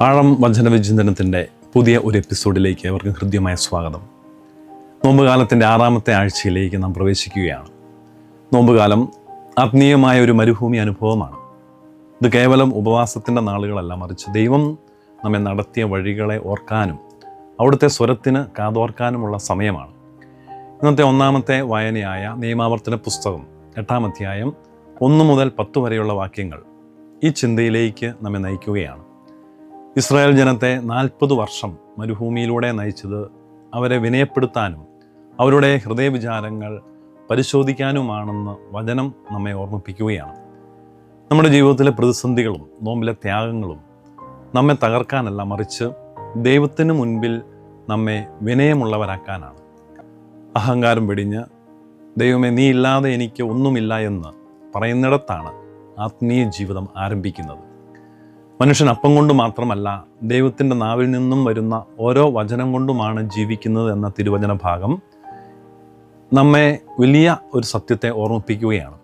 ആഴം വചനവിചിന്തനത്തിൻ്റെ പുതിയ ഒരു എപ്പിസോഡിലേക്ക് അവർക്ക് ഹൃദ്യമായ സ്വാഗതം. നോമ്പുകാലത്തിൻ്റെ 6ാമത്തെ ആഴ്ചയിലേക്ക് നാം പ്രവേശിക്കുകയാണ്. നോമ്പുകാലം ആത്മീയമായ ഒരു മരുഭൂമി അനുഭവമാണ്. ഇത് കേവലം ഉപവാസത്തിൻ്റെ നാളുകളല്ല, മറിച്ച് ദൈവം നമ്മെ നടത്തിയ വഴികളെ ഓർക്കാനും അവിടുത്തെ സ്വരത്തിന് കാതോർക്കാനുമുള്ള സമയമാണ്. ഇന്നത്തെ 1ാമത്തെ വായനയായ നിയമാവർത്തന പുസ്തകം 8ാം അധ്യായം 1 മുതൽ 10 വരെയുള്ള വാക്യങ്ങൾ ഈ ചിന്തയിലേക്ക് നമ്മെ നയിക്കുകയാണ്. ഇസ്രായേൽ ജനത്തെ 40 വർഷം മരുഭൂമിയിലൂടെ നയിച്ചത് അവരെ വിനയപ്പെടുത്താനും അവരുടെ ഹൃദയവിചാരങ്ങൾ പരിശോധിക്കാനുമാണെന്ന് വചനം നമ്മെ ഓർമ്മിപ്പിക്കുകയാണ്. നമ്മുടെ ജീവിതത്തിലെ പ്രതിസന്ധികളും നോമ്പിലെ ത്യാഗങ്ങളും നമ്മെ തകർക്കാനല്ല, മറിച്ച് ദൈവത്തിന് മുൻപിൽ നമ്മെ വിനയമുള്ളവരാക്കാനാണ്. അഹങ്കാരം വെടിഞ്ഞ് ദൈവമേ നീ ഇല്ലാതെ എനിക്ക് ഒന്നുമില്ല എന്ന് പറയുന്നിടത്താണ് ആത്മീയ ജീവിതം ആരംഭിക്കുന്നത്. മനുഷ്യൻ അപ്പം കൊണ്ട് മാത്രമല്ല, ദൈവത്തിൻ്റെ നാവിൽ നിന്നും വരുന്ന ഓരോ വചനം കൊണ്ടുമാണ് ജീവിക്കുന്നത് എന്ന തിരുവചന ഭാഗം നമ്മെ വലിയ ഒരു സത്യത്തെ ഓർമ്മിപ്പിക്കുകയാണ്.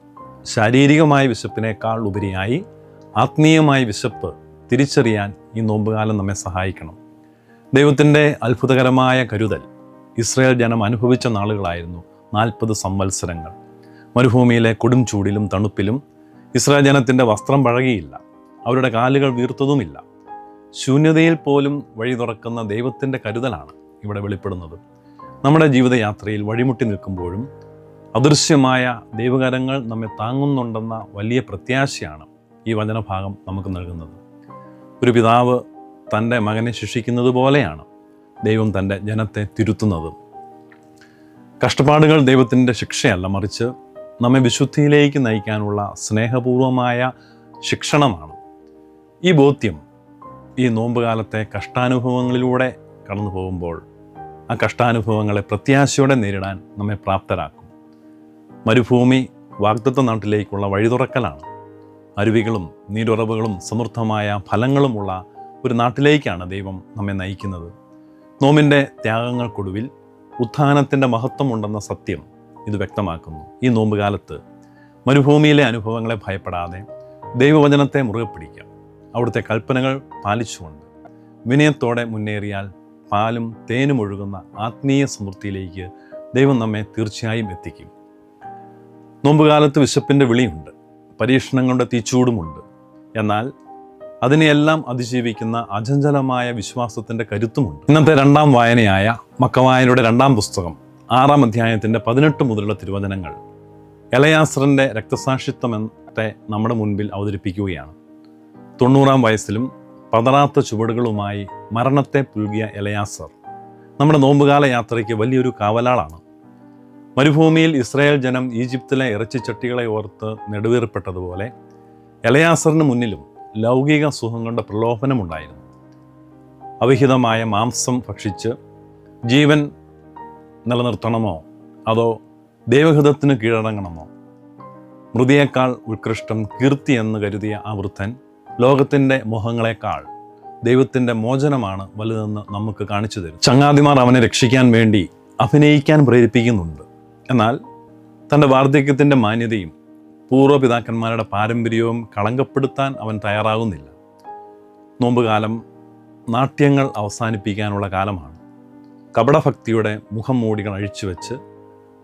ശാരീരികമായ വിശപ്പിനേക്കാൾ ഉപരിയായി ആത്മീയമായ വിശപ്പ് തിരിച്ചറിയാൻ ഈ നോമ്പുകാലം നമ്മെ സഹായിക്കണം. ദൈവത്തിൻ്റെ അത്ഭുതകരമായ കരുതൽ ഇസ്രായേൽ ജനം അനുഭവിച്ച നാളുകളായിരുന്നു 40 സംവത്സരങ്ങൾ. മരുഭൂമിയിലെ കൊടും ചൂടിലും തണുപ്പിലും ഇസ്രായേൽ ജനത്തിൻ്റെ വസ്ത്രം പഴകിയില്ല, അവരുടെ കാലുകൾ വീർത്തതുമില്ല. ശൂന്യതയിൽ പോലും വഴി തുറക്കുന്ന ദൈവത്തിൻ്റെ കരുതലാണ് ഇവിടെ വെളിപ്പെടുന്നത്. നമ്മുടെ ജീവിതയാത്രയിൽ വഴിമുട്ടി നിൽക്കുമ്പോഴും അദൃശ്യമായ ദൈവകരങ്ങൾ നമ്മെ താങ്ങുന്നുണ്ടെന്ന വലിയ പ്രത്യാശയാണ് ഈ വചനഭാഗം നമുക്ക് നൽകുന്നത്. ഒരു പിതാവ് തൻ്റെ മകനെ ശിക്ഷിക്കുന്നത് പോലെയാണ് ദൈവം തൻ്റെ ജനത്തെ തിരുത്തുന്നത്. കഷ്ടപ്പാടുകൾ ദൈവത്തിൻ്റെ ശിക്ഷയല്ല, മറിച്ച് നമ്മെ വിശുദ്ധിയിലേക്ക് നയിക്കാനുള്ള സ്നേഹപൂർവമായ ശിക്ഷണമാണ്. ഈ ബോധ്യം ഈ നോമ്പുകാലത്തെ കഷ്ടാനുഭവങ്ങളിലൂടെ കടന്നു പോകുമ്പോൾ ആ കഷ്ടാനുഭവങ്ങളെ പ്രത്യാശയോടെ നേരിടാൻ നമ്മെ പ്രാപ്തരാക്കും. മരുഭൂമി വാഗ്ദത്ത നാട്ടിലേക്കുള്ള വഴിതുറക്കലാണ്. അരുവികളും നീരുറവുകളും സമൃദ്ധമായ ഫലങ്ങളുമുള്ള ഒരു നാട്ടിലേക്കാണ് ദൈവം നമ്മെ നയിക്കുന്നത്. നോമ്പിൻ്റെ ത്യാഗങ്ങൾക്കൊടുവിൽ ഉത്ഥാനത്തിൻ്റെ മഹത്വമുണ്ടെന്ന സത്യം ഇത് വ്യക്തമാക്കുന്നു. ഈ നോമ്പുകാലത്ത് മരുഭൂമിയിലെ അനുഭവങ്ങളെ ഭയപ്പെടാതെ ദൈവവചനത്തെ മുറുകെ പിടിക്കാം. അവിടുത്തെ കൽപ്പനകൾ പാലിച്ചുകൊണ്ട് വിനയത്തോടെ മുന്നേറിയാൽ പാലും തേനും ഒഴുകുന്ന ആത്മീയ സമൃദ്ധിയിലേക്ക് ദൈവം നമ്മെ തീർച്ചയായും എത്തിക്കും. നോമ്പുകാലത്ത് വിശപ്പിൻ്റെ വിളിയുണ്ട്, പരീക്ഷണങ്ങളുടെ തീച്ചൂടുമുണ്ട്. എന്നാൽ അതിനെയെല്ലാം അതിജീവിക്കുന്ന അചഞ്ചലമായ വിശ്വാസത്തിൻ്റെ കരുത്തുമുണ്ട്. ഇന്നത്തെ 2ാം വായനയായ മക്കവായരുടെ 2ാം പുസ്തകം 6ാം അധ്യായത്തിൻ്റെ 18 മുതലുള്ള തിരുവചനങ്ങൾ എലയാസറിൻ്റെ രക്തസാക്ഷിത്വത്തെ നമ്മുടെ മുൻപിൽ അവതരിപ്പിക്കുകയാണ്. 90ാം വയസ്സിലും പതറാത്ത ചുവടുകളുമായി മരണത്തെ പുൽകിയ എലയാസർ നമ്മുടെ നോമ്പുകാല യാത്രയ്ക്ക് വലിയൊരു കാവലാളാണ്. മരുഭൂമിയിൽ ഇസ്രായേൽ ജനം ഈജിപ്തിലെ ഇറച്ചിച്ചട്ടികളെ ഓർത്ത് നെടുവീർപ്പെട്ടതുപോലെ എലയാസറിന് മുന്നിലും ലൗകിക സുഖങ്ങളുടെ പ്രലോഭനമുണ്ടായിരുന്നു. അവിഹിതമായ മാംസം ഭക്ഷിച്ച് ജീവൻ നിലനിർത്തണമോ അതോ ദൈവഹിതത്തിന് കീഴടങ്ങണമോ? മൃതിയേക്കാൾ ഉത്കൃഷ്ടം കീർത്തി എന്ന് കരുതിയ ആ വൃദ്ധൻ ലോകത്തിൻ്റെ മോഹങ്ങളെക്കാൾ ദൈവത്തിൻ്റെ മോചനമാണ് വലുതെന്ന് നമുക്ക് കാണിച്ചു തരും. ചങ്ങാതിമാർ അവനെ രക്ഷിക്കാൻ വേണ്ടി അഭിനയിക്കാൻ പ്രേരിപ്പിക്കുന്നുണ്ട്. എന്നാൽ തൻ്റെ വാർദ്ധക്യത്തിൻ്റെ മാന്യതയും പൂർവ്വപിതാക്കന്മാരുടെ പാരമ്പര്യവും കളങ്കപ്പെടുത്താൻ അവൻ തയ്യാറാകുന്നില്ല. നോമ്പുകാലം നാട്യങ്ങൾ അവസാനിപ്പിക്കാനുള്ള കാലമാണ്. കപടഭക്തിയുടെ മുഖം മൂടികൾ അഴിച്ചുവെച്ച്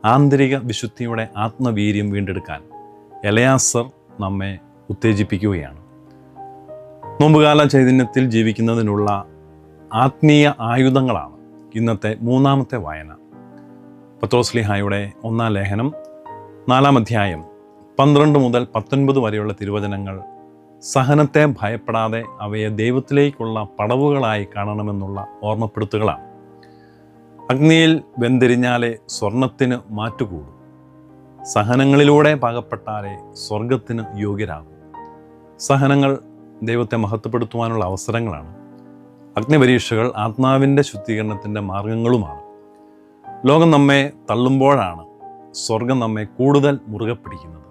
ആന്തരിക വിശുദ്ധിയുടെ ആത്മവീര്യം വീണ്ടെടുക്കാൻ എലയാസർ നമ്മെ ഉത്തേജിപ്പിക്കുകയാണ്. നോമ്പുകാല ചൈതന്യത്തിൽ ജീവിക്കുന്നതിനുള്ള ആത്മീയ ആയുധങ്ങളാണ് ഇന്നത്തെ 3ാമത്തെ വായന. പത്രോസ്ലീഹായുടെ 1ാം ലേഖനം 4ാം അധ്യായം 12 മുതൽ 19 വരെയുള്ള തിരുവചനങ്ങൾ സഹനത്തെ ഭയപ്പെടാതെ അവയെ ദൈവത്തിലേക്കുള്ള പടവുകളായി കാണണമെന്നുള്ള ഓർമ്മപ്പെടുത്തുകളാണ്. അഗ്നിയിൽ വെന്തിരിഞ്ഞാലേ സ്വർണത്തിന് മാറ്റുകൂടും, സഹനങ്ങളിലൂടെ പാകപ്പെട്ടാലേ സ്വർഗത്തിന് യോഗ്യരാകും. സഹനങ്ങൾ ദൈവത്തെ മഹത്വപ്പെടുത്തുവാനുള്ള അവസരങ്ങളാണ്. അഗ്നിപരീക്ഷകൾ ആത്മാവിൻ്റെ ശുദ്ധീകരണത്തിൻ്റെ മാർഗങ്ങളുമാണ്. ലോകം നമ്മെ തള്ളുമ്പോഴാണ് സ്വർഗം നമ്മെ കൂടുതൽ മുറുകെ പിടിക്കുന്നത്.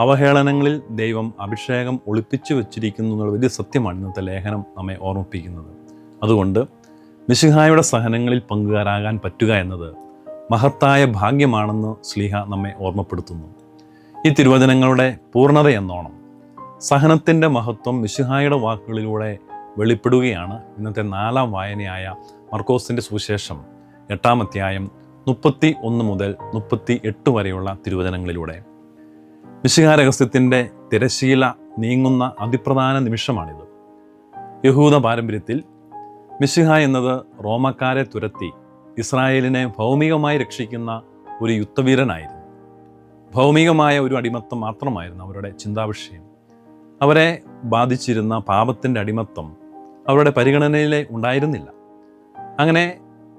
അവഹേളനങ്ങളിൽ ദൈവം അഭിഷേകം ഒളിപ്പിച്ചു വച്ചിരിക്കുന്നു എന്നുള്ള വലിയ സത്യമാണ് ഇന്നത്തെ ലേഖനം നമ്മെ ഓർമ്മിപ്പിക്കുന്നത്. അതുകൊണ്ട് മിശിഹായുടെ സഹനങ്ങളിൽ പങ്കുകാരാകാൻ പറ്റുക എന്നത് മഹത്തായ ഭാഗ്യമാണെന്ന് ശ്ലീഹ നമ്മെ ഓർമ്മപ്പെടുത്തുന്നു. ഈ തിരുവചനങ്ങളുടെ പൂർണ്ണതയെന്നോണം സഹനത്തിൻ്റെ മഹത്വം മിശിഹായുടെ വാക്കുകളിലൂടെ വെളിപ്പെടുകയാണ് ഇന്നത്തെ 4ാം വായനയായ മർക്കോസിൻ്റെ സുവിശേഷം 8-ാം അധ്യായം 31 മുതൽ 38 വരെയുള്ള തിരുവചനങ്ങളിലൂടെ. മിശിഹാ രഹസ്യത്തിൻ്റെ തിരശീല നീങ്ങുന്ന അതിപ്രധാന നിമിഷമാണിത്. യഹൂദ പാരമ്പര്യത്തിൽ മിശിഹ എന്നത് റോമക്കാരെ തുരത്തി ഇസ്രായേലിനെ ഭൗമികമായി രക്ഷിക്കുന്ന ഒരു യുദ്ധവീരനായിരുന്നു. ഭൗമികമായ ഒരു അടിമത്തം മാത്രമായിരുന്നു അവരുടെ ചിന്താവിഷയം. അവരെ ബാധിച്ചിരുന്ന പാപത്തിൻ്റെ അടിമത്തം അവരുടെ പരിഗണനയിലെ ഉണ്ടായിരുന്നില്ല. അങ്ങനെ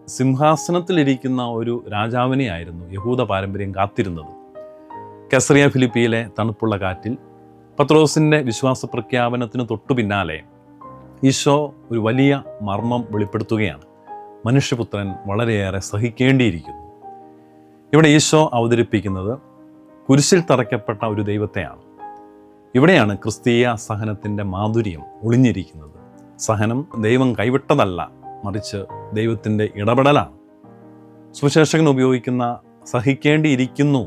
സിംഹാസനത്തിലിരിക്കുന്ന ഒരു രാജാവിനെയായിരുന്നു യഹൂദ പാരമ്പര്യം കാത്തിരുന്നത്. കെസറിയ ഫിലിപ്പിയിലെ തണുപ്പുള്ള കാറ്റിൽ പത്രോസിൻ്റെ വിശ്വാസ പ്രഖ്യാപനത്തിന് തൊട്ടു പിന്നാലെ ഈശോ ഒരു വലിയ മർമ്മം വെളിപ്പെടുത്തുകയാണ്. മനുഷ്യപുത്രൻ വളരെയേറെ സഹിക്കേണ്ടിയിരിക്കുന്നു. ഇവിടെ ഈശോ അവതരിപ്പിക്കുന്നത് കുരിശിൽ തറയ്ക്കപ്പെട്ട ഒരു ദൈവത്തെയാണ്. ഇവിടെയാണ് ക്രിസ്തീയ സഹനത്തിൻ്റെ മാധുര്യം ഒളിഞ്ഞിരിക്കുന്നത്. സഹനം ദൈവം കൈവിട്ടതല്ല, മറിച്ച് ദൈവത്തിൻ്റെ ഇടപെടലാണ്. സുവിശേഷകൻ ഉപയോഗിക്കുന്ന സഹിക്കേണ്ടിയിരിക്കുന്നു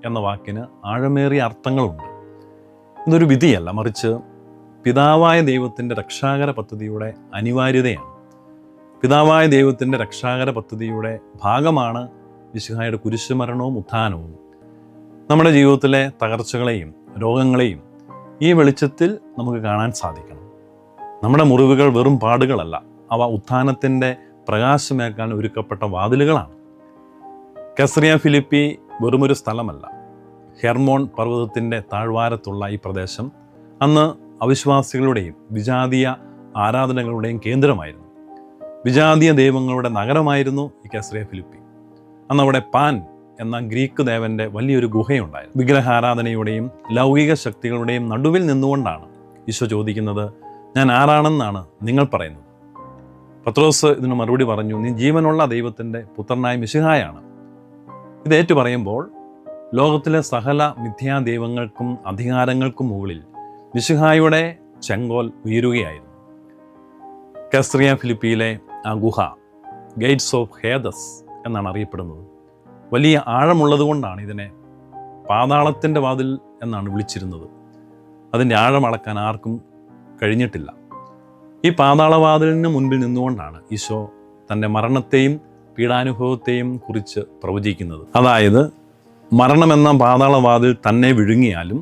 എന്ന വാക്കിന് ആഴമേറിയ അർത്ഥങ്ങളുണ്ട്. ഇതൊരു വിധിയല്ല, മറിച്ച് പിതാവായ ദൈവത്തിൻ്റെ രക്ഷാകര പദ്ധതിയുടെ അനിവാര്യതയാണ്. പിതാവായ ദൈവത്തിൻ്റെ രക്ഷാകര പദ്ധതിയുടെ ഭാഗമാണ് മിശിഹായുടെ കുരിശുമരണവും ഉത്ഥാനവും. നമ്മുടെ ജീവിതത്തിലെ തകർച്ചകളെയും രോഗങ്ങളെയും ഈ വെളിച്ചത്തിൽ നമുക്ക് കാണാൻ സാധിക്കണം. നമ്മുടെ മുറിവുകൾ വെറും പാടുകളല്ല, അവ ഉത്ഥാനത്തിൻ്റെ പ്രകാശമേക്കാൻ ഒരുക്കപ്പെട്ട വാതിലുകളാണ്. കെസറിയ ഫിലിപ്പി വെറുമൊരു സ്ഥലമല്ല. ഹെർമോൺ പർവ്വതത്തിൻ്റെ താഴ്വാരത്തുള്ള ഈ പ്രദേശം അന്ന് അവിശ്വാസികളുടെയും വിജാതീയ ആരാധനകളുടെയും കേന്ദ്രമായിരുന്നു. വിജാതീയ ദൈവങ്ങളുടെ നഗരമായിരുന്നു ഈ കെസറിയ ഫിലിപ്പി. അന്നവിടെ പാൻ എന്ന ഗ്രീക്ക് ദേവൻ്റെ വലിയൊരു ഗുഹയുണ്ടായിരുന്നു. വിഗ്രഹാരാധനയുടെയും ലൗകിക ശക്തികളുടെയും നടുവിൽ നിന്നുകൊണ്ടാണ് ഈശോ ചോദിക്കുന്നത്, ഞാൻ ആരാണെന്നാണ് നിങ്ങൾ പറയുന്നത്? പത്രോസ് ഇതിന് മറുപടി പറഞ്ഞു, നീ ജീവനുള്ള ദൈവത്തിൻ്റെ പുത്രനായ മിശിഹായാണ്. ഇത് ഏറ്റു പറയുമ്പോൾ ലോകത്തിലെ സകല മിഥ്യാദൈവങ്ങൾക്കും അധികാരങ്ങൾക്കും മുകളിൽ മിശിഹായുടെ ചെങ്കോൽ ഉയരുകയായിരുന്നു. കെസറിയ ഫിലിപ്പിയിലെ ആ ഗുഹ ഗേറ്റ്സ് ഓഫ് ഹേദസ് എന്നാണ് അറിയപ്പെടുന്നത്. വലിയ ആഴമുള്ളതുകൊണ്ടാണ് ഇതിനെ പാതാളത്തിൻ്റെ വാതിൽ എന്നാണ് വിളിച്ചിരുന്നത്. അതിൻ്റെ ആഴം അളക്കാൻ ആർക്കും കഴിഞ്ഞിട്ടില്ല. ഈ പാതാളവാതിലിന് മുൻപിൽ നിന്നുകൊണ്ടാണ് ഈശോ തൻ്റെ മരണത്തെയും പീഡാനുഭവത്തെയും കുറിച്ച് പ്രവചിക്കുന്നത്. അതായത് മരണമെന്ന പാതാളവാതിൽ തന്നെ വിഴുങ്ങിയാലും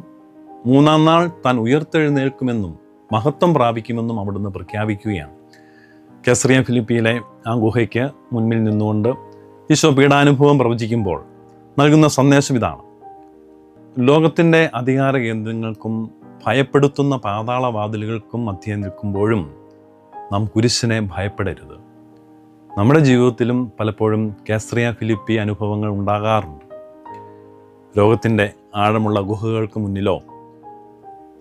3-ാം നാൾ താൻ ഉയർത്തെഴുന്നേൽക്കുമെന്നും മഹത്വം പ്രാപിക്കുമെന്നും അവിടുന്ന് പ്രഖ്യാപിക്കുകയാണ്. കെസറിയ ഫിലിപ്പിയിലെ ആ ഗുഹയ്ക്ക് മുൻപിൽ നിന്നുകൊണ്ട് ഈശോ പീഡാനുഭവം പ്രവചിക്കുമ്പോൾ നൽകുന്ന സന്ദേശം ഇതാണ്: ലോകത്തിൻ്റെ അധികാര കേന്ദ്രങ്ങൾക്കും ഭയപ്പെടുത്തുന്ന പാതാളവാതിലുകൾക്കും മധ്യേ നിൽക്കുമ്പോഴും നാം കുരിശിനെ ഭയപ്പെടരുത്. നമ്മുടെ ജീവിതത്തിലും പലപ്പോഴും കെസറിയ ഫിലിപ്പി അനുഭവങ്ങൾ ഉണ്ടാകാറുണ്ട്. ലോകത്തിൻ്റെ ആഴമുള്ള ഗുഹകൾക്ക് മുന്നിലോ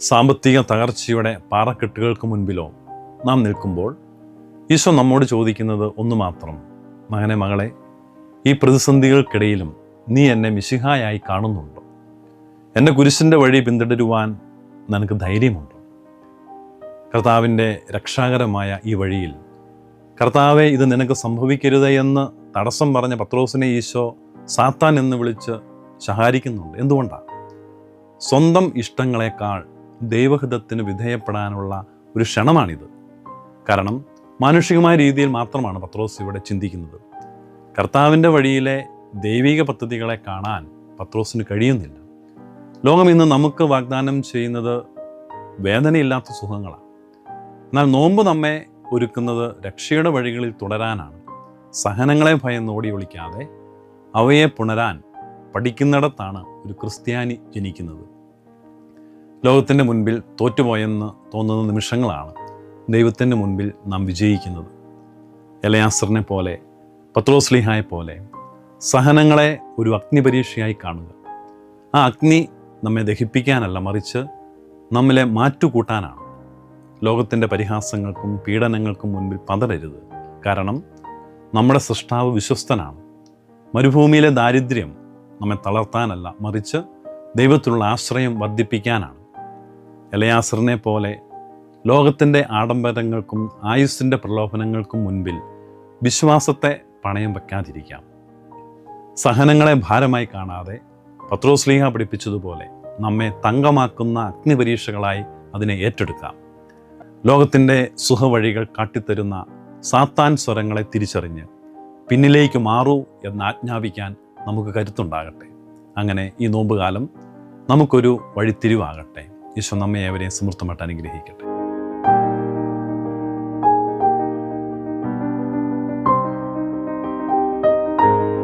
സാമ്പത്തിക തകർച്ചയുടെ പാറക്കെട്ടുകൾക്ക് മുൻപിലോ നാം നിൽക്കുമ്പോൾ ഈശോ നമ്മോട് ചോദിക്കുന്നത് ഒന്ന് മാത്രം: മകനെ, മകളെ, ഈ പ്രതിസന്ധികൾക്കിടയിലും നീ എന്നെ മിശിഹായായി കാണുന്നുണ്ടോ? എൻ്റെ കുരിശിൻ്റെ വഴി പിന്തുടരുവാൻ നിനക്ക് ധൈര്യമുണ്ടോ? കർത്താവിൻ്റെ രക്ഷാകരമായ ഈ വഴിയിൽ കർത്താവെ, ഇത് നിനക്ക് സംഭവിക്കരുതേ എന്ന് തടസ്സം പറഞ്ഞ പത്രോസിനെ ഈശോ സാത്താൻ എന്ന് വിളിച്ച് ശകാരിക്കുന്നുണ്ട്. എന്തുകൊണ്ടാണ്? സ്വന്തം ഇഷ്ടങ്ങളെക്കാൾ ദൈവഹിതത്തിന് വിധേയപ്പെടാനുള്ള ഒരു ക്ഷണമാണിത്. കാരണം മാനുഷികമായ രീതിയിൽ മാത്രമാണ് പത്രോസ് ഇവിടെ ചിന്തിക്കുന്നത്. കർത്താവിൻ്റെ വഴിയിലെ ദൈവിക പദ്ധതികളെ കാണാൻ പത്രോസിന് കഴിയുന്നില്ല. ലോകം ഇന്ന് നമുക്ക് വാഗ്ദാനം ചെയ്യുന്നത് വേദനയില്ലാത്ത സുഖങ്ങളാണ്. എന്നാൽ നോമ്പ് നമ്മെ ഒരുക്കുന്നത് രക്ഷയുടെ വഴികളിൽ തുടരാനാണ്. സഹനങ്ങളെ ഭയന്ന് ഓടി ഒളിക്കാതെ അവയെ പുണരാൻ പഠിക്കുന്നിടത്താണ് ഒരു ക്രിസ്ത്യാനി ജനിക്കുന്നത്. ലോകത്തിൻ്റെ മുൻപിൽ തോറ്റുപോയെന്ന് തോന്നുന്ന നിമിഷങ്ങളാണ് ദൈവത്തിൻ്റെ മുൻപിൽ നാം വിജയിക്കുന്നത്. എലയാസറിനെ പോലെ, പത്രോസ്ലീഹായെ പോലെ സഹനങ്ങളെ ഒരു അഗ്നിപരീക്ഷയായി കാണുക. ആ അഗ്നി നമ്മെ ദഹിപ്പിക്കാനല്ല, മറിച്ച് നമ്മിലെ മാറ്റുകൂട്ടാനാണ്. ലോകത്തിൻ്റെ പരിഹാസങ്ങൾക്കും പീഡനങ്ങൾക്കും മുൻപിൽ പതറരുത്. കാരണം നമ്മുടെ സൃഷ്ടാവ് വിശ്വസ്തനാണ്. മരുഭൂമിയിലെ ദാരിദ്ര്യം നമ്മെ തളർത്താനല്ല, മറിച്ച് ദൈവത്തിലുള്ള ആശ്രയം വർദ്ധിപ്പിക്കാനാണ്. എലയാസറിനെ പോലെ ലോകത്തിൻ്റെ ആഡംബരങ്ങൾക്കും ആയുസ്സിൻ്റെ പ്രലോഭനങ്ങൾക്കും മുൻപിൽ വിശ്വാസത്തെ പണയം വയ്ക്കാതിരിക്കാം. സഹനങ്ങളെ ഭാരമായി കാണാതെ പത്രോസ്ലീഹ പഠിപ്പിച്ചതുപോലെ നമ്മെ തങ്കമാക്കുന്ന അഗ്നിപരീക്ഷകളായി അതിനെ ഏറ്റെടുക്കാം. ലോകത്തിൻ്റെ സുഖവഴികൾ കാട്ടിത്തരുന്ന സാത്താൻ സ്വരങ്ങളെ തിരിച്ചറിഞ്ഞ് പിന്നിലേക്ക് മാറൂ എന്ന് ആജ്ഞാപിക്കാൻ നമുക്ക് കരുത്തുണ്ടാകട്ടെ. അങ്ങനെ ഈ നോമ്പുകാലം നമുക്കൊരു വഴിത്തിരിവാകട്ടെ. ഈശോ നമ്മെ ഏവരെയും സമൃദ്ധമായിട്ട് അനുഗ്രഹിക്കട്ടെ.